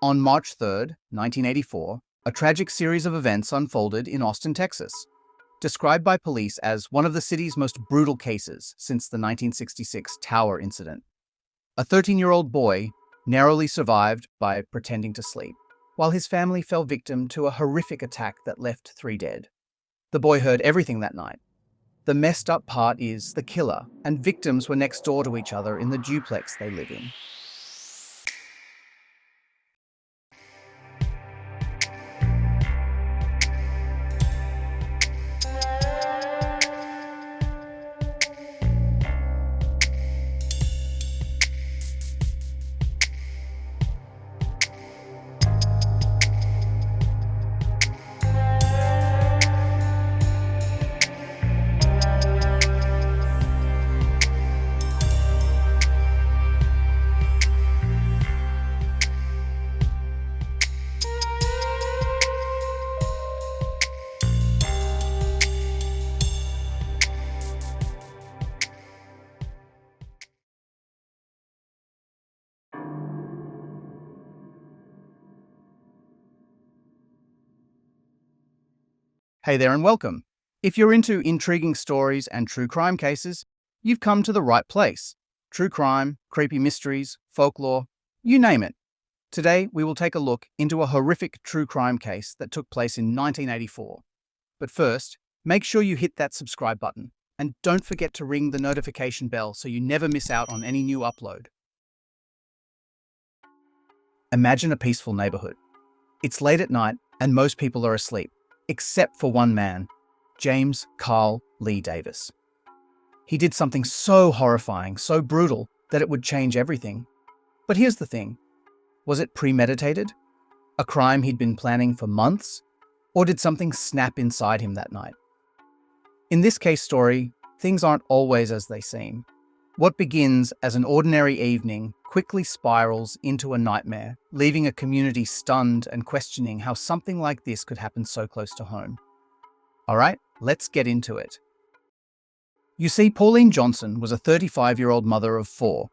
On March 3rd, 1984, a tragic series of events unfolded in Austin, Texas, described by police as one of the city's most brutal cases since the 1966 Tower incident. A 13-year-old boy narrowly survived by pretending to sleep, while his family fell victim to a horrific attack that left 3 dead. The boy heard everything that night. The messed up part is the killer and victims were next door to each other in the duplex they live in. Hey there and welcome. If you're into intriguing stories and true crime cases, you've come to the right place. True crime, creepy mysteries, folklore, you name it. Today, we will take a look into a horrific true crime case that took place in 1984. But first, make sure you hit that subscribe button and don't forget to ring the notification bell so you never miss out on any new upload. Imagine a peaceful neighborhood. It's late at night and most people are asleep, except for one man, James Carl Lee Davis. He did something so horrifying, so brutal, that it would change everything. But here's the thing. Was it premeditated? A crime he'd been planning for months? Or did something snap inside him that night? In this case story, things aren't always as they seem. What begins as an ordinary evening quickly spirals into a nightmare, leaving a community stunned and questioning how something like this could happen so close to home. All right, let's get into it. You see, Pauline Johnson was a 35-year-old mother of 4.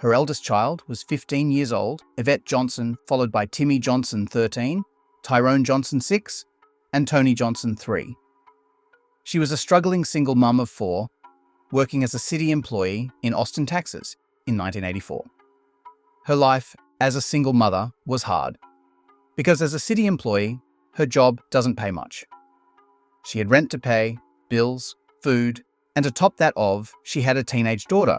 Her eldest child was 15 years old, Yvette Johnson, followed by Timmy Johnson, 13, Tyrone Johnson, 6, and Tony Johnson, 3. She was a struggling single mum of 4, working as a city employee in Austin, Texas, in 1984. Her life as a single mother was hard, because as a city employee, her job doesn't pay much. She had rent to pay, bills, food, and to top that off, she had a teenage daughter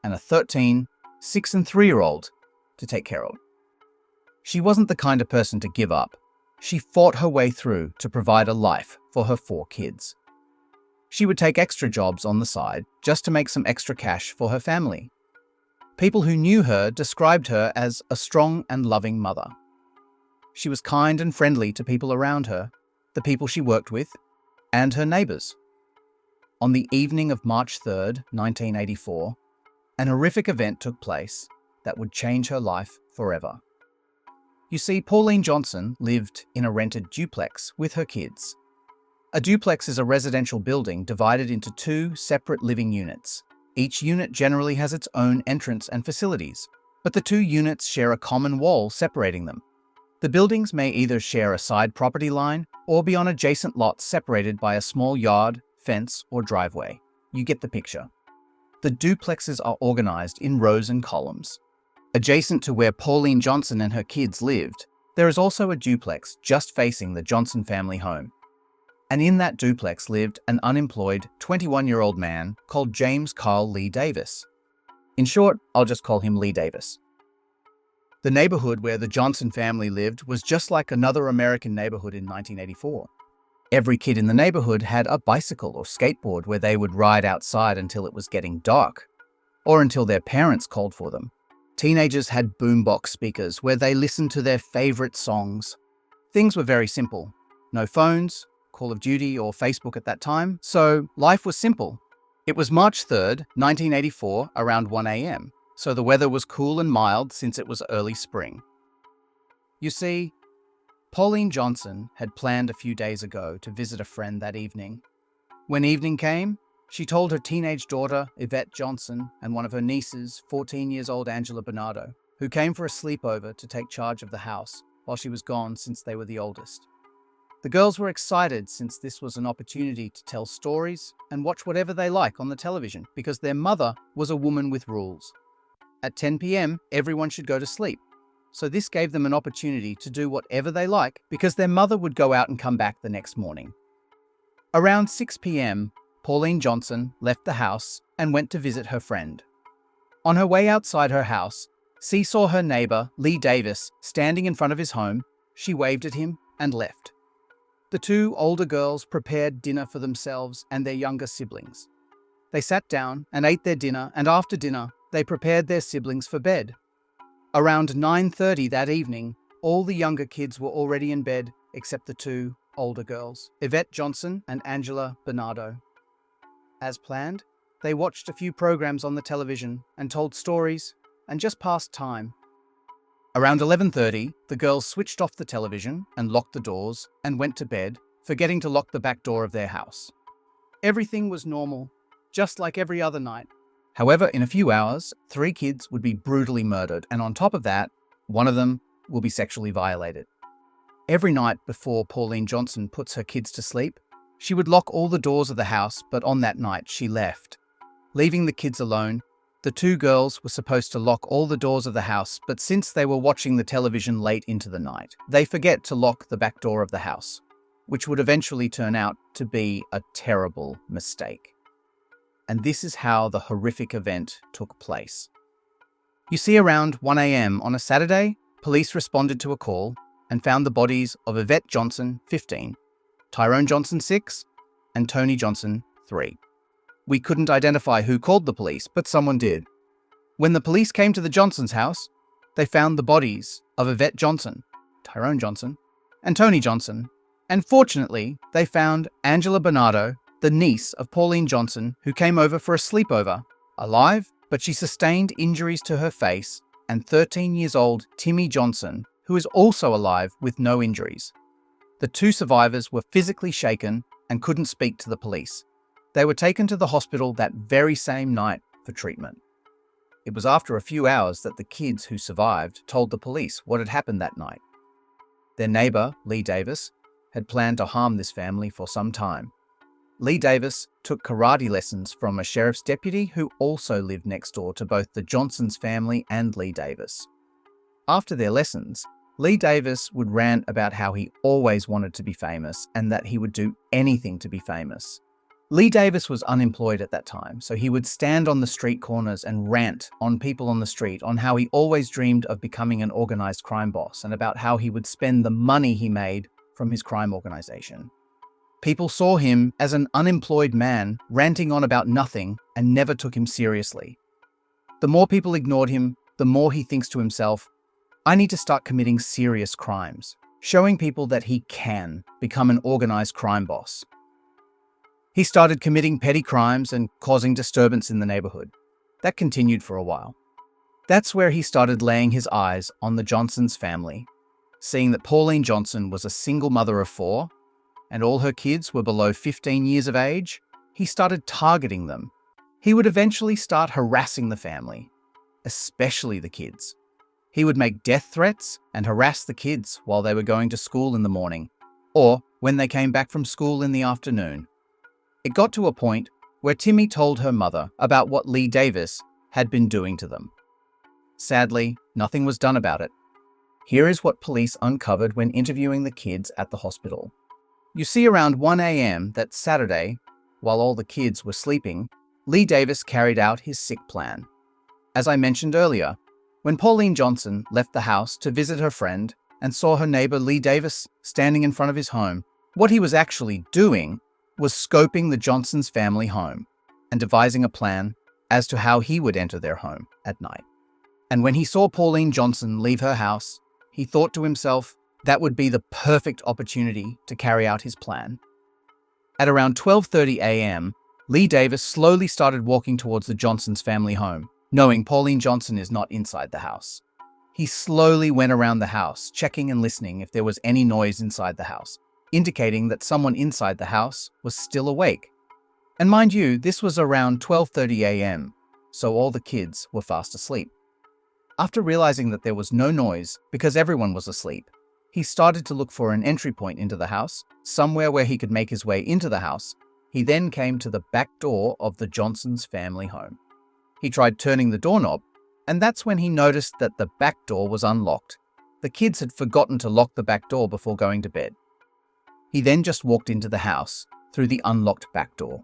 and a 13, 6 and 3-year-old to take care of. She wasn't the kind of person to give up. She fought her way through to provide a life for her 4 kids. She would take extra jobs on the side just to make some extra cash for her family. People who knew her described her as a strong and loving mother. She was kind and friendly to people around her, the people she worked with, and her neighbors. On the evening of March 3rd, 1984, an horrific event took place that would change her life forever. You see, Pauline Johnson lived in a rented duplex with her kids. A duplex is a residential building divided into 2 separate living units. Each unit generally has its own entrance and facilities, but the 2 units share a common wall separating them. The buildings may either share a side property line or be on adjacent lots separated by a small yard, fence, or driveway. You get the picture. The duplexes are organized in rows and columns. Adjacent to where Pauline Johnson and her kids lived, there is also a duplex just facing the Johnson family home. And in that duplex lived an unemployed 21-year-old man called James Carl Lee Davis. In short, I'll just call him Lee Davis. The neighborhood where the Johnson family lived was just like another American neighborhood in 1984. Every kid in the neighborhood had a bicycle or skateboard where they would ride outside until it was getting dark, or until their parents called for them. Teenagers had boombox speakers where they listened to their favorite songs. Things were very simple. No phones, Call of Duty or Facebook at that time, so life was simple. It was March 3rd, 1984, around 1 a.m., so the weather was cool and mild since it was early spring. You see, Pauline Johnson had planned a few days ago to visit a friend that evening. When evening came, she told her teenage daughter, Yvette Johnson, and one of her nieces, 14 years old Angela Bernardo, who came for a sleepover to take charge of the house while she was gone since they were the oldest. The girls were excited since this was an opportunity to tell stories and watch whatever they like on the television because their mother was a woman with rules. At 10 p.m., everyone should go to sleep. So this gave them an opportunity to do whatever they like because their mother would go out and come back the next morning. Around 6 p.m., Pauline Johnson left the house and went to visit her friend. On her way outside her house, she saw her neighbor, Lee Davis, standing in front of his home. She waved at him and left. The two older girls prepared dinner for themselves and their younger siblings. They sat down and ate their dinner, and after dinner, they prepared their siblings for bed. Around 9:30 that evening, all the younger kids were already in bed except the two older girls, Yvette Johnson and Angela Bernardo. As planned, they watched a few programs on the television and told stories and just passed time. Around 11:30, the girls switched off the television and locked the doors and went to bed, forgetting to lock the back door of their house. Everything was normal, just like every other night. However, in a few hours, 3 kids would be brutally murdered, and on top of that, one of them will be sexually violated. Every night before Pauline Johnson puts her kids to sleep, she would lock all the doors of the house, but on that night she left. Leaving the kids alone, the 2 girls were supposed to lock all the doors of the house, but since they were watching the television late into the night, they forget to lock the back door of the house, which would eventually turn out to be a terrible mistake. And this is how the horrific event took place. You see, around 1 a.m. on a Saturday, police responded to a call and found the bodies of Yvette Johnson, 15, Tyrone Johnson, 6, and Tony Johnson, 3. We couldn't identify who called the police, but someone did. When the police came to the Johnsons' house, they found the bodies of Yvette Johnson, Tyrone Johnson, and Tony Johnson, and fortunately, they found Angela Bernardo, the niece of Pauline Johnson, who came over for a sleepover, alive, but she sustained injuries to her face, and 13-year-old Timmy Johnson, who is also alive with no injuries. The 2 survivors were physically shaken and couldn't speak to the police. They were taken to the hospital that very same night for treatment. It was after a few hours that the kids who survived told the police what had happened that night. Their neighbor, Lee Davis, had planned to harm this family for some time. Lee Davis took karate lessons from a sheriff's deputy who also lived next door to both the Johnsons' family and Lee Davis. After their lessons, Lee Davis would rant about how he always wanted to be famous and that he would do anything to be famous. Lee Davis was unemployed at that time, so he would stand on the street corners and rant on people on the street on how he always dreamed of becoming an organized crime boss and about how he would spend the money he made from his crime organization. People saw him as an unemployed man ranting on about nothing and never took him seriously. The more people ignored him, the more he thinks to himself, I need to start committing serious crimes, showing people that he can become an organized crime boss. He started committing petty crimes and causing disturbance in the neighborhood. That continued for a while. That's where he started laying his eyes on the Johnsons' family. Seeing that Pauline Johnson was a single mother of 4, and all her kids were below 15 years of age, he started targeting them. He would eventually start harassing the family, especially the kids. He would make death threats and harass the kids while they were going to school in the morning, or when they came back from school in the afternoon. It got to a point where Timmy told her mother about what Lee Davis had been doing to them. Sadly, nothing was done about it. Here is what police uncovered when interviewing the kids at the hospital. You see, around 1 a.m. that Saturday, while all the kids were sleeping, Lee Davis carried out his sick plan. As I mentioned earlier, when Pauline Johnson left the house to visit her friend and saw her neighbor Lee Davis standing in front of his home, what he was actually doing was scoping the Johnsons' family home and devising a plan as to how he would enter their home at night. And when he saw Pauline Johnson leave her house, he thought to himself that would be the perfect opportunity to carry out his plan. At around 12:30 a.m., Lee Davis slowly started walking towards the Johnsons' family home, knowing Pauline Johnson is not inside the house. He slowly went around the house, checking and listening if there was any noise inside the house, indicating that someone inside the house was still awake. And mind you, this was around 12:30 a.m., so all the kids were fast asleep. After realizing that there was no noise because everyone was asleep, he started to look for an entry point into the house, somewhere where he could make his way into the house. He then came to the back door of the Johnsons' family home. He tried turning the doorknob, and that's when he noticed that the back door was unlocked. The kids had forgotten to lock the back door before going to bed. He then just walked into the house through the unlocked back door.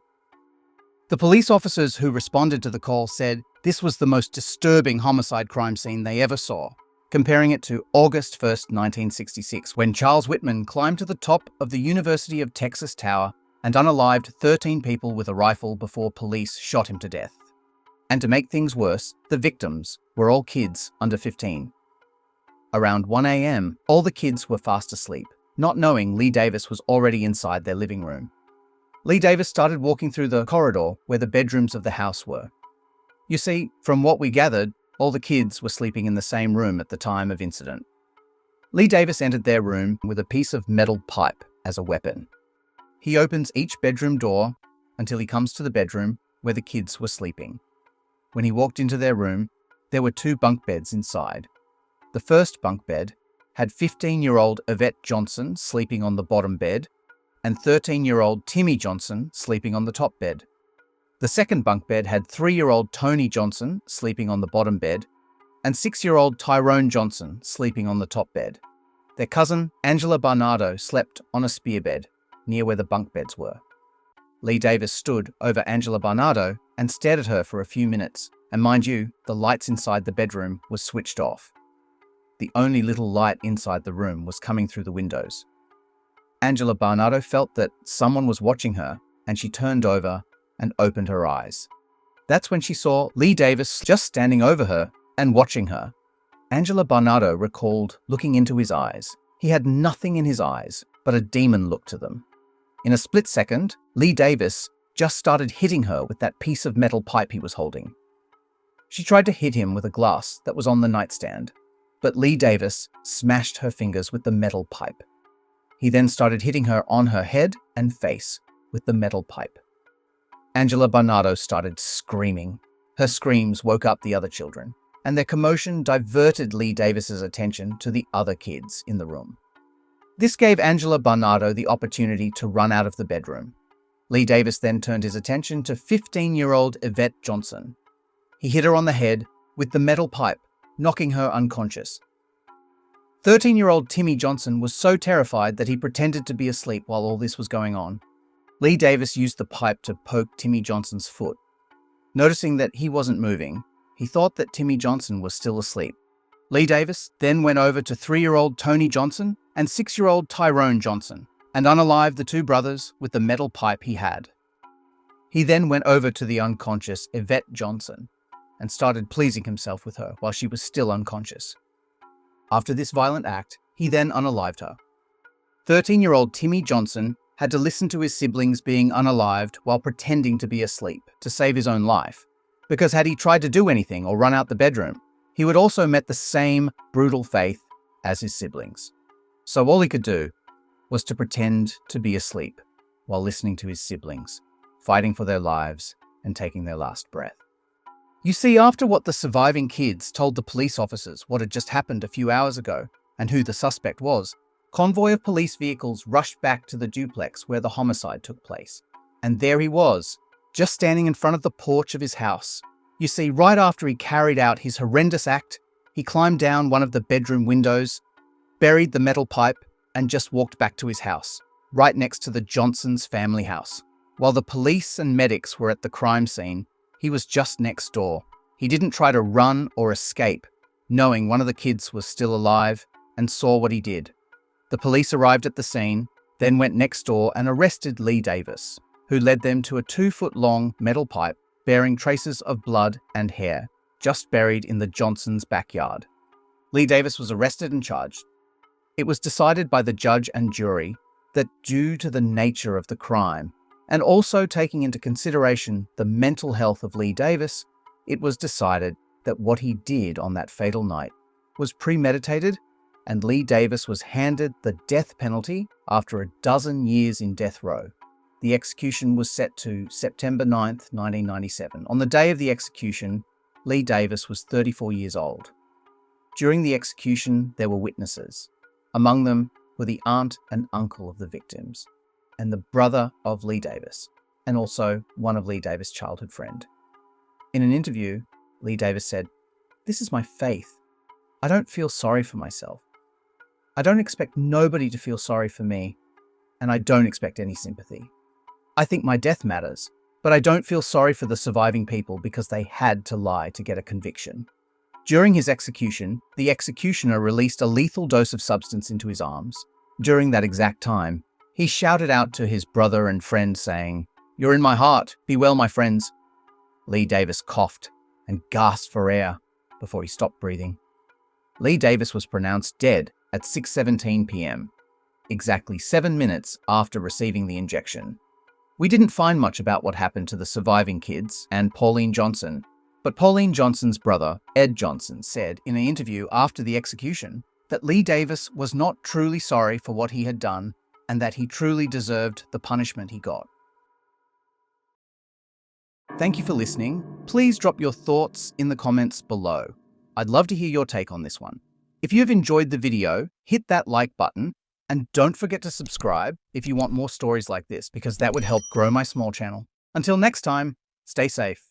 The police officers who responded to the call said this was the most disturbing homicide crime scene they ever saw, comparing it to August 1st, 1966, when Charles Whitman climbed to the top of the University of Texas Tower and unalived 13 people with a rifle before police shot him to death. And to make things worse, the victims were all kids under 15. Around 1 a.m., all the kids were fast asleep, not knowing Lee Davis was already inside their living room. Lee Davis started walking through the corridor where the bedrooms of the house were. You see, from what we gathered, all the kids were sleeping in the same room at the time of incident. Lee Davis entered their room with a piece of metal pipe as a weapon. He opens each bedroom door until he comes to the bedroom where the kids were sleeping. When he walked into their room, there were 2 bunk beds inside. The first bunk bed had 15-year-old Yvette Johnson sleeping on the bottom bed and 13-year-old Timmy Johnson sleeping on the top bed. The second bunk bed had 3-year-old Tony Johnson sleeping on the bottom bed and 6-year-old Tyrone Johnson sleeping on the top bed. Their cousin, Angela Barnardo, slept on a spear bed near where the bunk beds were. Lee Davis stood over Angela Barnardo and stared at her for a few minutes, and mind you, the lights inside the bedroom were switched off. The only little light inside the room was coming through the windows. Angela Barnardo felt that someone was watching her, and she turned over and opened her eyes. That's when she saw Lee Davis just standing over her and watching her. Angela Barnardo recalled looking into his eyes. He had nothing in his eyes but a demon look to them. In a split second, Lee Davis just started hitting her with that piece of metal pipe he was holding. She tried to hit him with a glass that was on the nightstand, but Lee Davis smashed her fingers with the metal pipe. He then started hitting her on her head and face with the metal pipe. Angela Barnardo started screaming. Her screams woke up the other children, and their commotion diverted Lee Davis's attention to the other kids in the room. This gave Angela Barnardo the opportunity to run out of the bedroom. Lee Davis then turned his attention to 15-year-old Yvette Johnson. He hit her on the head with the metal pipe, knocking her unconscious. 13-year-old Timmy Johnson was so terrified that he pretended to be asleep while all this was going on. Lee Davis used the pipe to poke Timmy Johnson's foot. Noticing that he wasn't moving, he thought that Timmy Johnson was still asleep. Lee Davis then went over to 3-year-old Tony Johnson and 6-year-old Tyrone Johnson and unalived the 2 brothers with the metal pipe he had. He then went over to the unconscious Yvette Johnson and started pleasing himself with her while she was still unconscious. After this violent act, he then unalived her. 13-year-old Timmy Johnson had to listen to his siblings being unalived while pretending to be asleep to save his own life, because had he tried to do anything or run out the bedroom, he would also met the same brutal fate as his siblings. So all he could do was to pretend to be asleep while listening to his siblings, fighting for their lives and taking their last breath. You see, after what the surviving kids told the police officers what had just happened a few hours ago and who the suspect was, convoy of police vehicles rushed back to the duplex where the homicide took place. And there he was, just standing in front of the porch of his house. You see, right after he carried out his horrendous act, he climbed down one of the bedroom windows, buried the metal pipe, and just walked back to his house, right next to the Johnsons' family house. While the police and medics were at the crime scene, he was just next door. He didn't try to run or escape, knowing one of the kids was still alive, and saw what he did. The police arrived at the scene, then went next door and arrested Lee Davis, who led them to a 2-foot-long metal pipe bearing traces of blood and hair, just buried in the Johnsons' backyard. Lee Davis was arrested and charged. It was decided by the judge and jury that due to the nature of the crime, and also taking into consideration the mental health of Lee Davis, it was decided that what he did on that fatal night was premeditated, and Lee Davis was handed the death penalty after a 12 years in death row. The execution was set to September 9th, 1997. On the day of the execution, Lee Davis was 34 years old. During the execution, there were witnesses. Among them were the aunt and uncle of the victims, and the brother of Lee Davis, and also one of Lee Davis' childhood friend. In an interview, Lee Davis said, "This is my faith. I don't feel sorry for myself. I don't expect nobody to feel sorry for me, and I don't expect any sympathy. I think my death matters, but I don't feel sorry for the surviving people because they had to lie to get a conviction." During his execution, the executioner released a lethal dose of substance into his arms. During that exact time, he shouted out to his brother and friend saying, "You're in my heart. Be well, my friends." Lee Davis coughed and gasped for air before he stopped breathing. Lee Davis was pronounced dead at 6:17 p.m., exactly 7 minutes after receiving the injection. We didn't find much about what happened to the surviving kids and Pauline Johnson, but Pauline Johnson's brother, Ed Johnson, said in an interview after the execution that Lee Davis was not truly sorry for what he had done and that he truly deserved the punishment he got. Thank you for listening. Please drop your thoughts in the comments below. I'd love to hear your take on this one. If you have enjoyed the video, hit that like button and don't forget to subscribe if you want more stories like this, because that would help grow my small channel. Until next time, stay safe.